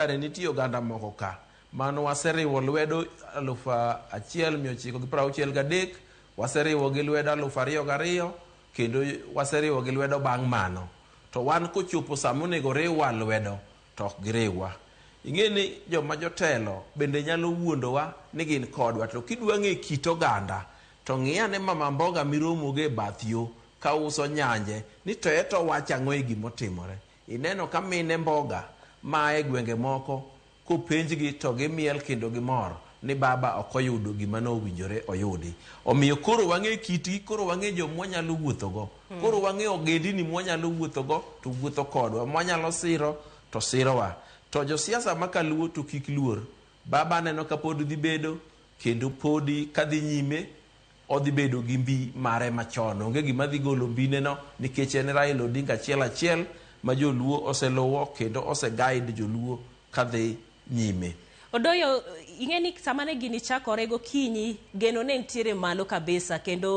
nitie oganda moko ka mano waseriwo lwedo 1963, waseriwo gi lwedo 2002, kendo waseriwo gi lwedo bang' mano. To wan kochopo samonego riwa lwedo to ok giriwa. Ing'e ni joma jotelo bende nyalo wuondowa ni gin kodwa, to kidwa ng'e kit oganda to ng'iyane mama mboga miromoge bath yo ka uso nyanje ni to eto wacha ang'o e gimotimore. Ineno ka mine mboga ma e gwenge moko kopenjgi to gimiel kendo gimor ni baba ok oyudo gima nowinjore oyudi. Omiyo koro wang'e kitgi, koro wang'e joma wanyalo wuothogo, koro wang'e ogendini mwanyalo wuothogo to wuotho kodwa, mwanyalo siro to sirowa. To josiasa makaluo to kik luor, baba neno ka pod dhi bedo kendo podi kadhi nyime odhi bedo gi mbi mare machon. Onge gima dhi golo mbineno nikech en Raila Odinga achiel ma joluo oseluwo kendo oseguide joluo kadhi nyime. Odoyo, ing'e ni sama ne gini chakore gokinyi geno ne ntiere malo kabisa kendo